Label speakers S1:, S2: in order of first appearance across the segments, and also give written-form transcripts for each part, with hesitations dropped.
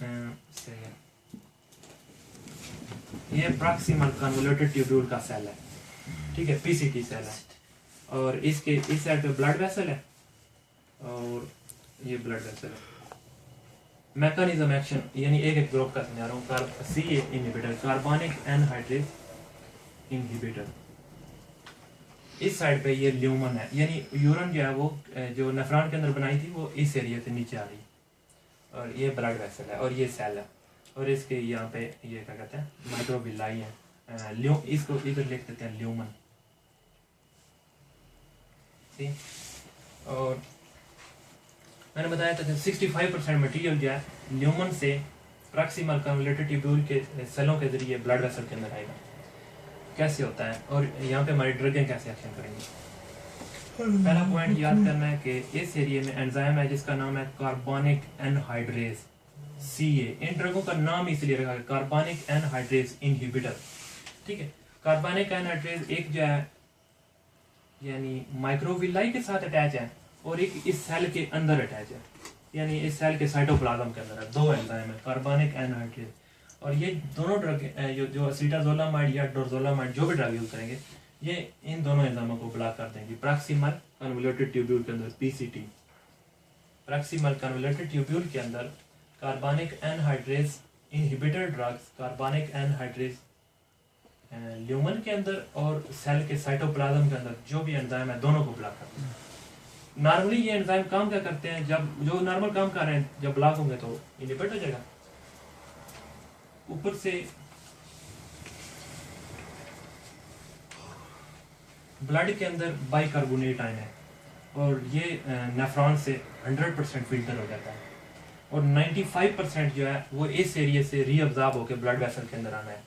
S1: सही है, ये प्रॉक्सिमल कन्वोल्यूटेड ट्यूब्यूल का सेल है, ठीक है, पीसीटी सेल है, और इसके इस साइड पे ब्लड वेसल है और ये ब्लड वेसल है। मैकेनिज्म एक्शन यानी एक ग्रुप का समझा रहा हूँ। सी इनहिबिटर, कार्बोनिक एनहाइड्रेज इनहिबिटर। इस साइड पे ये ल्यूमन है, यानी यूरिन जो है वो जो नेफ्रॉन के अंदर बनाई थी वो इस एरिया से नीचे आ रही, और ये ब्लड वेसल है और ये सेल है, और इसके यहाँ पे ये क्या कहते हैं माइक्रोविलाई है, इसको इधर लिख देते हैं ल्यूमन। ठीक, और मैंने बताया था 65% मटेरियल जो है ल्यूमन से प्रॉक्सिमल कन्वोल्यूटेड ट्यूब्यूल के सेलों के जरिए ब्लड वेसल के अंदर आएगा। कैसे होता है और यहाँ पे हमारी ड्रगें कैसे एक्शन करेंगी। पहला पॉइंट याद करना है कि इस एरिया में एंजाइम है जिसका नाम है कार्बोनिक एनहाइड्रेज CA। इन ड्रगों का नाम इसलिए रखा है कार्बोनिक एनहाइड्रेज इनहिबिटर। ठीक है, कार्बोनिक एनहाइड्रेज एक जो है यानी माइक्रोविलाई के साथ अटैच है और एक इस सेल के अंदर अटैच है, यानी इस सेल के साइटोप्लाज्म के अंदर है। दो एंजाइम है कार्बोनिक एनहाइड्रेज, और ये दोनों ड्रग जो एसीटाजोलामाइड या डोरजोलामाइड जो भी ड्रग यूज करेंगे ये इन दोनों एंजाइमों को ब्लॉक कर देंगे प्रॉक्सिमल कन्वोल्यूटेड ट्यूब्यूल के अंदर PCT। प्रॉक्सिमल कन्वोल्यूटेड ट्यूब्यूल के अंदर carbonic anhydrase inhibitor drugs carbonic anhydrase lumen के अंदर और सेल के साइटोप्लाज्म के अंदर जो भी एंजाइम है दोनों को ब्लॉक करते हैं। नॉर्मली ये एंजाइम काम क्या करते हैं, जब जो नॉर्मल काम कर रहे हैं जब ब्लॉक होंगे तो इनहिबिट हो जाएगा। ऊपर से ब्लड के अंदर बाइकार्बोनेट आयन है और ये नेफ्रॉन से 100% फिल्टर हो जाता है, और 95% जो है वो इस एरिया से रीअब्जॉर्ब होकर ब्लड वेसल के अंदर आना है।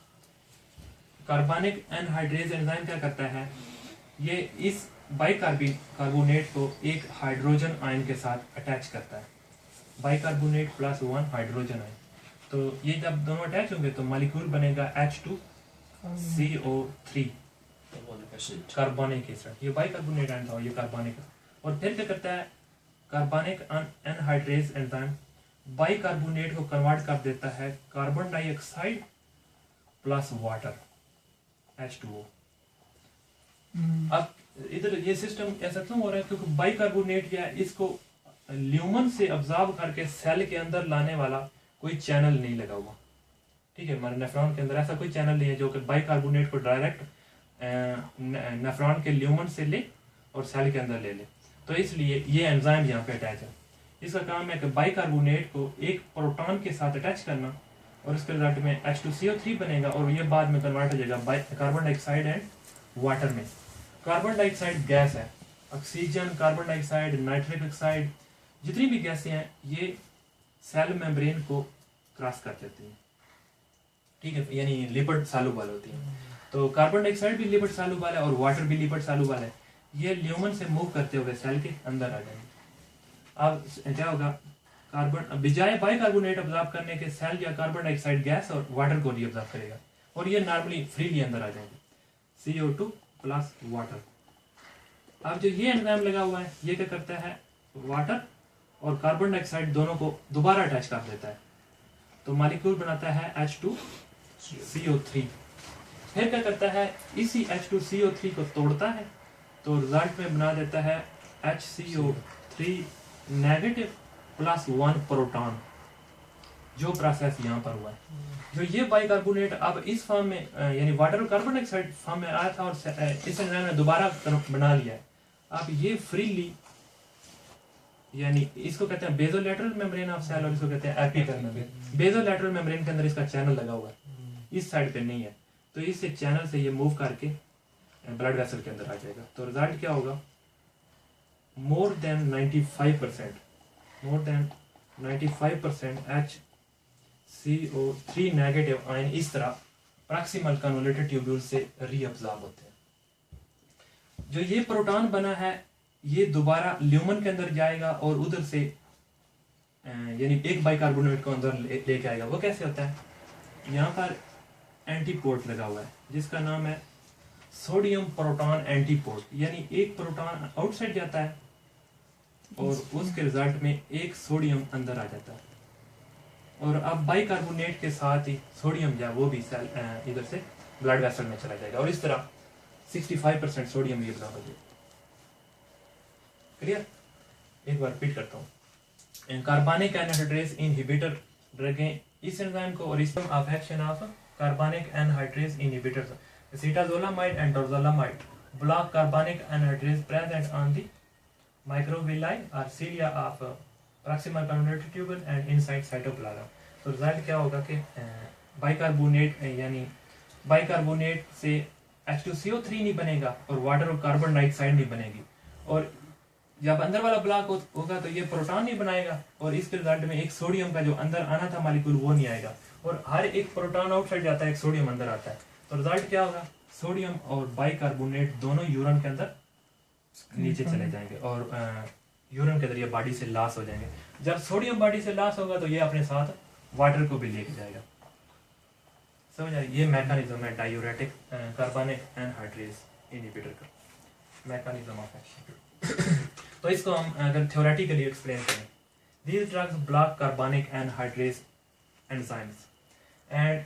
S1: कार्बोनिक एनहाइड्रेज एंजाइम क्या करता है, ये इस बाइकार्बोनेट को एक हाइड्रोजन आयन के साथ अटैच करता है, बाइकार्बोनेट +1 हाइड्रोजन आयन। तो ये जब दोनों अटैच होंगे तो मॉलिक्यूल बनेगा H2CO3 कार्बोनिक एसिड। ये बाइकार्बोनेट आयन था, ये कार्बोनिक। और फिर क्या करता है कार्बोनिक एनहाइड्रेज एंजाइम बाइकार्बोनेट को कन्वर्ट कर देता है carbon dioxide plus water H2O। अब इधर ये सिस्टम ऐसा क्यों हो रहा है, क्योंकि बाइकार्बोनेट या इसको ल्यूमन से अब्जॉर्ब करके सेल के अंदर लाने वाला कोई चैनल नहीं लगा हुआ। ठीक है, हमारे नेफ्रॉन के अंदर ऐसा कोई चैनल नहीं है जो कि बाइकार्बोनेट को डायरेक्ट नेफ्रॉन के ल्यूमन से ले और सेल के अंदर ले ले। तो इसलिए ये एंजाइम यहाँ पे अटैच है। इसका काम है कि बाइकार्बोनेट को एक प्रोटॉन के साथ अटैच करना और इसके रिजल्ट में H2CO3 बनेगा और ये बाद में कन्वर्ट हो जाएगा कार्बन डाइऑक्साइड एंड वाटर में। कार्बन डाइऑक्साइड गैस है, oxygen, carbon dioxide, nitric oxide, जितनी भी गैसें हैं ये सेल मेम्ब्रेन को क्रॉस कर देती हैं। ठीक है, यानी लिपिड सॉल्युबल होती है। तो कार्बन डाइऑक्साइड भी लिपिड सॉल्युबल है और वाटर भी लिपिड सॉल्युबल है। ये ल्यूमन से मूव करते हुए सेल के अंदर आ जाएंगे। अब क्या होगा, कार्बन बजाय बाइकार्बोनेट अब्जॉर्ब करने के सेल या कार्बन डाइऑक्साइड गैस और वाटर को रीअब्जॉर्ब करेगा और ये नॉर्मली फ्रीली अंदर आ जाएंगे CO2 प्लस वाटर। अब जो ये एंजाइम लगा हुआ है ये क्या करता है, वाटर और कार्बन डाइऑक्साइड दोनों को दोबारा अटैच कर देता है, तो मॉलिक्यूल बनाता है H2CO3। फिर क्या करता है, इसी H2CO3 को तोड़ता है तो रिजल्ट में बना देता है HCO3 नेगेटिव +1 प्रोटॉन। जो प्रोसेस यहाँ पर हुआ है, जो ये बाइकार्बोनेट अब इस फॉर्म में यानी वाटर और कार्बन डाइऑक्साइड फॉर्म में आया था और इस एंजाइम ने दोबारा बना लिया है। अब ये फ्रीली यानी इसको कहते हैं बेजोलैटरल मेम्ब्रेन ऑफ सेल और इसको कहते हैं एपिथेलियल मेम्ब्रेन। बेजोलैटरल मेम्ब्रेन के अंदर इसका चैनल लगा हुआ है, इस साइड पे नहीं है, तो इस चैनल से ये मूव करके ब्लड वेसल के अंदर आ जाएगा। तो रिजल्ट क्या होगा, more than 95% HCO3 negative ion इस तरह प्रॉक्सिमल कन्वोल्यूटेड ट्यूब्यूल से रीअब्जॉर्ब होते हैं। जो ये प्रोटॉन बना है ये दोबारा ल्यूमन के अंदर जाएगा और उधर से यानी एक बाइकार्बोनेट को अंदर लेके आएगा। वो कैसे होता है, यहाँ पर एंटीपोर्ट लगा हुआ है जिसका नाम है सोडियम प्रोटॉन एंटीपोर्ट, यानी एक प्रोटॉन आउटसाइड जाता है और उसके रिजल्ट में एक सोडियम अंदर आ जाता है और अब बाइकार्बोनेट के साथ ही सोडियम जो है वो भी सेल इधर से ब्लड वेसल में चला जाएगा और इस तरह 65% सोडियम ये बराबर हो जाएगा। क्लियर? एक बार रिपीट करता हूँ। कार्बनिक एनहाइड्रेज इनहिबिटर ड्रगें इस एंजाइम को और इसमें of action of carbonic anhydrase inhibitors acetazolamide and dorzolamide block carbonic anhydrase present on the microvilli or cilia of proximal convoluted tubule and inside cytoplasm। तो result क्या होगा कि बाइकार्बोनेट यानी bicarbonate से H2CO3 नहीं बनेगा और वाटर और कार्बन डाइऑक्साइड नहीं बनेगी, और जब अंदर वाला ब्लॉक होगा तो ये प्रोटॉन नहीं बनाएगा और इसके रिजल्ट में एक सोडियम का जो अंदर आना था मालिक्यूल वो नहीं आएगा, और हर एक प्रोटॉन आउटसाइड जाता है, एक सोडियम अंदर आता है। तो रिजल्ट क्या होगा? सोडियम और बाइकार्बोनेट दोनों यूरिन के अंदर नीचे चले जाएंगे और यूरिन के जरिए बॉडी से लॉस हो जाएंगे। जब सोडियम बॉडी से लॉस होगा तो ये अपने साथ वाटर को भी लेके जाएगा। समझ आए? ये मैकेनिज्म है डायूरेटिक कार्बनिक एनहाइड्रेज इनहिबिटर का मैकेनिज्म ऑफ एक्शन। तो इसको हम अगर थ्योरेटिकली एक्सप्लेन करें, these drugs block carbonic anhydrase enzymes and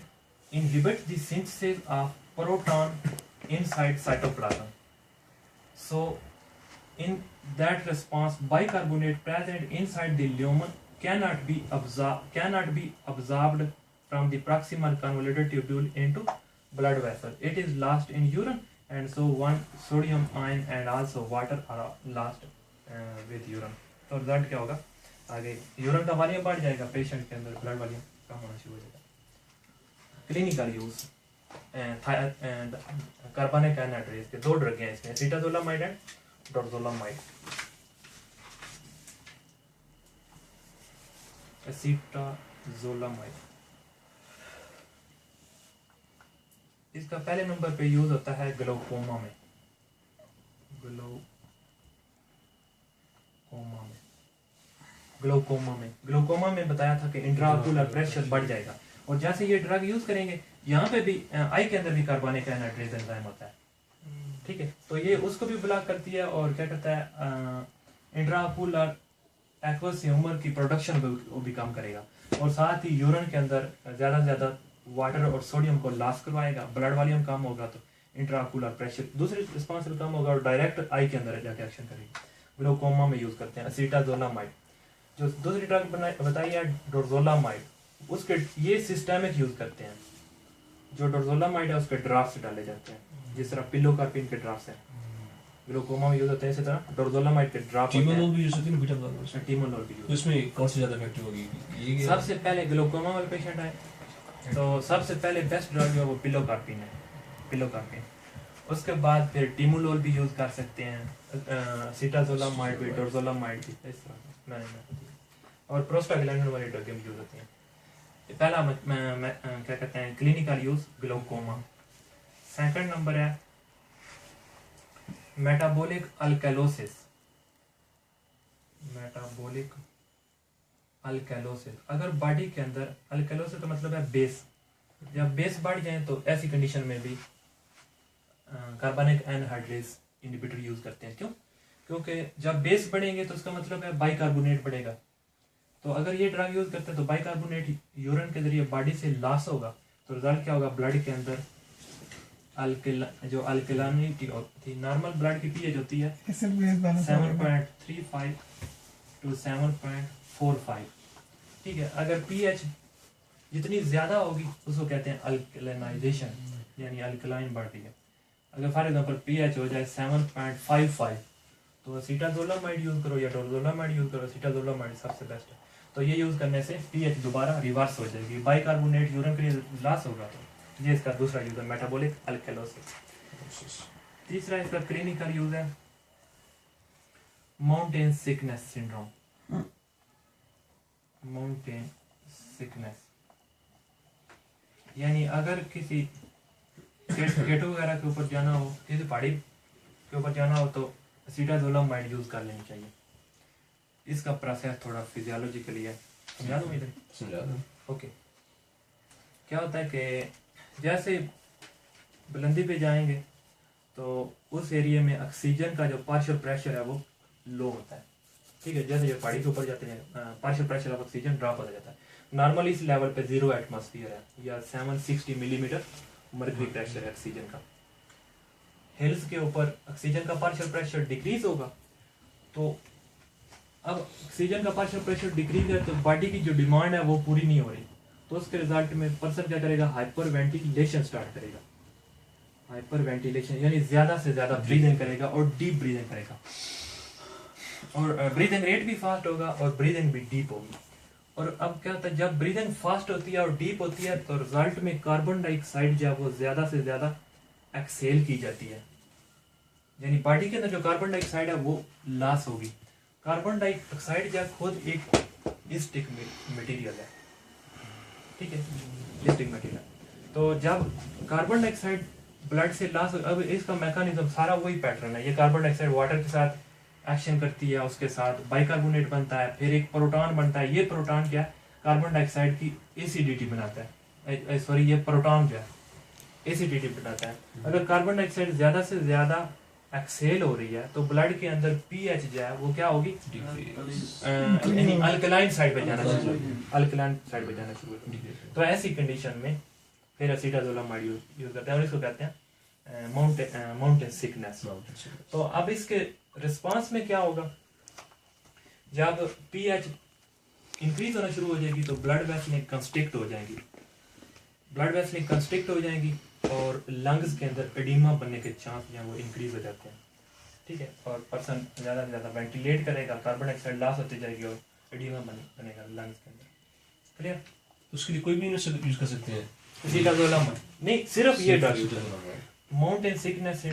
S1: inhibit the synthesis of proton inside cytoplasm. So in that response, bicarbonate present inside the lumen cannot be absorbed from the proximal convoluted tubule into blood vessel. It is lost in urine, and so one sodium ion and also water are lost with urine. तो result क्या होगा? आगे urine का volume बढ़ जाएगा, patient के अंदर blood volume कम होना शुरू हो जाएगा। क्लिनिकल यूज कार्बनिक एनहाइड्रेज के दो ड्रग हैं इसमें, एसीटाजोलामाइड एंड डोरजोलामाइड। एसीटाजोलामाइड इसका पहले नंबर पे यूज होता है ग्लाउकोमा में। ग्लाउकोमा में बताया था कि इंट्राओकुलर प्रेशर बढ़ जाएगा, और जैसे ये ड्रग यूज करेंगे यहाँ पे भी आई के अंदर भी कार्बनिक एनहाइड्रेज एंजाइम होता है, ठीक है, तो ये उसको भी ब्लॉक करती है और क्या करता है इंट्राओकुलर एक्वस ह्यूमर की प्रोडक्शन वो भी कम करेगा, और साथ ही यूरिन के अंदर ज्यादा से ज्यादा वाटर और सोडियम को लॉस करवाएगा। ब्लड वॉल्यूम कम होगा तो इंट्राओकुलर प्रेशर दूसरी रिस्पॉन्स कम होगा और डायरेक्ट आई के अंदर जाके एक्शन करेगी। ग्लाउकोमा में यूज करते हैं एसीटाजोलामाइड। जो दूसरी ड्रग बताई है डोरजोलामाइड, उसके ये सिस्टेमिक यूज करते हैं। जो डोरजोलामाइड है उसके ड्रॉप्स डाले जाते हैं, जिस तरह पिलोकार्पिन के ड्रॉप्स हैं ग्लाउकोमा में यूज होते हैं, इसी तरह डोरजोलामाइड के ड्रॉप
S2: टिमोलोल भी यूज होती है, बीटा ब्लॉकर
S1: टिमोलोल भी यूज।
S2: इसमें कौन सी ज्यादा इफेक्टिव होगी? ये
S1: सबसे पहले ग्लाउकोमा वाले पेशेंट आए तो सबसे पहले बेस्ट ड्रग जो है वो पिलोकार्पिन है, पिलोकार्पिन। उसके बाद फिर टिमोलोल भी यूज कर सकते हैं, सीटाजोलामाइड भी, डोरजोलामाइड भी, इस तरह मैनेजमेंट, और प्रोस्टाग्लैंडिन वाली ड्रग भी यूज होती हैं। पहला क्या कहते हैं clinical use glaucoma. Second number है मेटाबॉलिक अल्कैलोसिस। मेटाबॉलिक अल्कैलोसिस, अगर बॉडी के अंदर अल्कैलोसिस का मतलब है बेस, जब बेस बढ़ जाए तो ऐसी कंडीशन में भी कार्बनिक एनहाइड्रेज इनहिबिटर यूज करते हैं। क्यों? क्योंकि जब बेस बढ़ेंगे तो उसका मतलब है बाइकार्बोनेट बढ़ेगा, तो अगर ये ड्रग यूज करते हैं तो बाइकार्बोनेट यूरिन के जरिए बॉडी से लॉस होगा, तो रिजल्ट क्या होगा? ब्लड के अंदर जो अल्कलानिटी होती है, नॉर्मल ब्लड की पीएच होती है 7.35 to 7.45, ठीक है। अगर पीएच जितनी ज्यादा होगी उसको कहते हैं अल्कलाइनाइजेशन, यानी अल्कलाइन बढ़ रही है। अगर फॉर एग्जांपल पीएच हो जाए 7.55 तो एसीटाजोलामाइड यूज करो या डोरजोलामाइड यूज करो, एसीटाजोलामाइड सबसे बेस्ट है। तो ये यूज करने से पीएच दोबारा रिवर्स हो जाएगी, बाइकार्बोनेट यूरिन के लिए लॉस होगा, तो ये इसका दूसरा यूज है मेटाबॉलिक अल्कैलोसिस। तीसरा इसका क्लिनिकल यूज है mountain sickness syndrome. Mountain sickness यानी अगर किसी केटो वगैरह के ऊपर जाना हो, किसी पहाड़ी के ऊपर जाना हो तो एसीटाजोलामाइड यूज कर लेनी चाहिए। इसका प्रोसेस थोड़ा फिजियोलॉजिकली है, समझा दूं इधर?
S2: समझा दो।
S1: ओके, क्या होता है कि जैसे बुलंदी पे जाएंगे तो उस एरिया में ऑक्सीजन का जो पार्शियल प्रेशर है वो लो होता है, ठीक है। जैसे जो पहाड़ी के ऊपर जाते हैं partial pressure of oxygen drop हो जाता है, नॉर्मली इस लेवल पे 0 एटमॉस्फेयर है या 760 मिलीमीटर मर्करी प्रेशर है ऑक्सीजन का। हिल्स के ऊपर ऑक्सीजन का पार्शियल प्रेशर डिक्रीज होगा, तो अब ऑक्सीजन का पार्शियल प्रेशर डिक्रीज है तो बॉडी की जो डिमांड है वो पूरी नहीं हो रही, तो उसके रिजल्ट में पर्सन क्या करेगा, हाइपर वेंटिलेशन स्टार्ट करेगा। हाइपर वेंटिलेशन यानी ज्यादा से ज्यादा ब्रीदिंग करेगा और डीप ब्रीदिंग करेगा, और ब्रीदिंग रेट भी फास्ट होगा और ब्रीदिंग भी डीप होगी। और अब क्या होता है, जब ब्रीदिंग फास्ट होती है और डीप होती है तो रिजल्ट में कार्बन डाइऑक्साइड जो है वो ज्यादा से ज्यादा एक्सेल की जाती है, यानी बॉडी के अंदर जो कार्बन डाइऑक्साइड है वो लॉस होगी। कार्बन डाइऑक्साइड जो खुद एक स्टिक मटेरियल है, ठीक है, स्टिक मटेरियल। तो जब कार्बन डाइऑक्साइड ब्लड से लॉस, अब इसका मैकेनिज्म सारा वही पैटर्न है। ये कार्बन डाइऑक्साइड वाटर के साथ एक्शन करती है, उसके साथ बाइकार्बोनेट बनता है, फिर एक प्रोटॉन बनता है। ये प्रोटॉन क्या है, कार्बन डाइऑक्साइड की एसिडिटी बनाता है, सॉरी ये प्रोटॉन जो है एसिडिटी बनाता है। अगर कार्बन डाइऑक्साइड ज्यादा से ज्यादा एक्सेल हो रही है तो ब्लड के अंदर पीएच जो है वो क्या होगी, यानी अल्कलाइन साइड पे जाना शुरू होगी, अल्कलाइन साइड पे जाना शुरू होगी। तो ऐसी कंडीशन में फिर एसिटाजोलामाइड यूज करते हैं और इसको कहते हैं माउंटेन सिकनेस। तो अब इसके रिस्पांस में क्या होगा, जब पीएच इंक्रीज होना शुरू हो जाएगी तो ब्लड वेसलें कंस्ट्रिक्ट हो जाएंगी, ब्लड वेसलें कंस्ट्रिक्ट हो जाएंगी और लंग्स के अंदर एडिमा बनने के चांस जो है वो इंक्रीज हो जाते हैं, ठीक है। और पर्सन ज़्यादा से ज़्यादा वेंटिलेट करेगा, कार्बन डाइऑक्साइड लॉस होती जाएगी और एडिमा बनेगा लंग्स के अंदर। क्लियर?
S2: तो उसके लिए कोई भी यूज कर सकते हैं?
S1: एसिटाजोलामाइड नहीं, सिर्फ ये drug use mountain sickness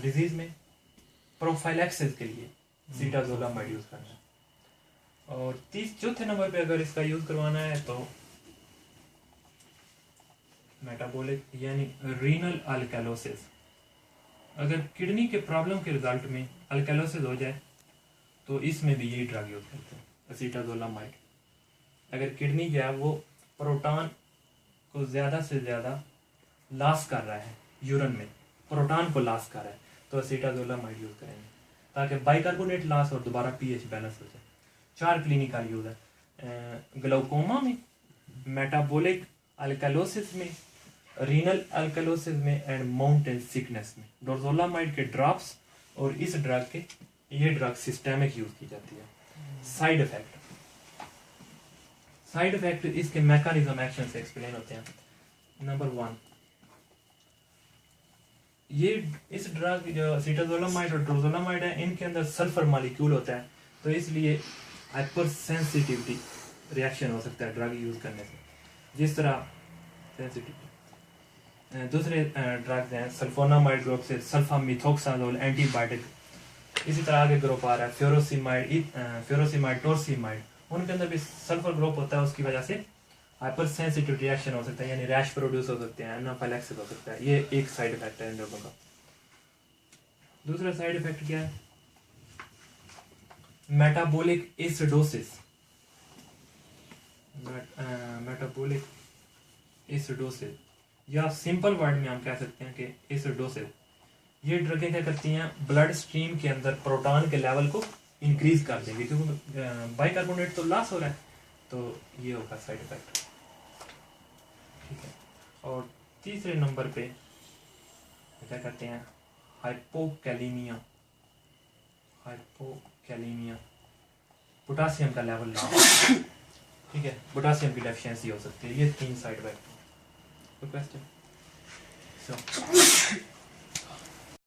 S1: disease में प्रोफाइलैक्सिस के लिए एसिटाजोलामाइड यूज करना है। और चौथे नंबर पे अगर इसका यूज करवाना है तो मेटाबॉलिक यानी रीनल अल्कैलोसिस। अगर किडनी के प्रॉब्लम के रिजल्ट में अल्कैलोसिस हो जाए तो इसमें भी यही ड्रग यूज करते हैं, एसिटाजोलामाइड। अगर किडनी जो है वो प्रोटॉन को ज्यादा से ज्यादा लॉस कर रहा है, यूरिन में प्रोटॉन को लॉस कर रहा है, तो एसिटाजोलामाइड यूज करेंगे ताकि बाइकार्बोनेट लॉस और दोबारा पीएच बैलेंस हो जाए। 4 क्लिनिकल यूज है, ग्लाउकोमा में, मेटाबॉलिक अल्कैलोसिस में, रीनल अल्कैलोसिस में एंड माउंटेन सिकनेस में। डोरजोलामाइड के ड्रॉप्स और इस ड्रग के, ये ड्रग सिस्टेमिक यूज की जाती है। साइड इफेक्ट इसके मैकेनिज्म एक्शन से एक्सप्लेन होते हैं। नंबर 1, ये इस ड्रग जो एसिटाजोलामाइड और डोरजोलामाइड है इनके अंदर सल्फर मॉलिक्यूल होता है, तो इसलिए हाइपर सेंसिटिविटी रिएक्शन हो सकता है ड्रग यूज करने से, जिस तरह सेंसिटिविटी। दूसरे ड्रग्स हैं सल्फोनामाइड ग्रुप से सल्फामिथोक्साजोल एंटीबायोटिक, इसी तरह आगे ग्रुप आ रहा है फ्यूरोसिमाइड टोरसिमाइड, उनके अंदर भी सल्फर ग्रुप होता है, उसकी वजह से हाइपर सेंसिटिव रिएक्शन हो सकता है, यानी रैश प्रोड्यूस हो सकते हैं, एनाफिलैक्सिस हो सकता है। ये एक साइड इफेक्ट है इन लोगों का। दूसरा साइड इफेक्ट क्या है, मेटाबॉलिक एसिडोसिस। मेटाबॉलिक एसिडोसिस या सिंपल वर्ड में हम कह सकते हैं कि एसिडोसिस। ये ड्रगें क्या करती हैं, ब्लड स्ट्रीम के अंदर प्रोटॉन के लेवल को इंक्रीज कर देंगे, क्योंकि बाइकार्बोनेट तो लॉस हो रहा है, तो ये होगा साइड इफेक्ट, ठीक है। और तीसरे नंबर पे क्या कहते हैं, हाइपोकैलेमिया। पोटासियम का लेवल लॉस, ठीक है, पोटासियम की डेफिशिएंसी हो सकती है। ये 3 साइड इफेक्ट। क्वेश्चन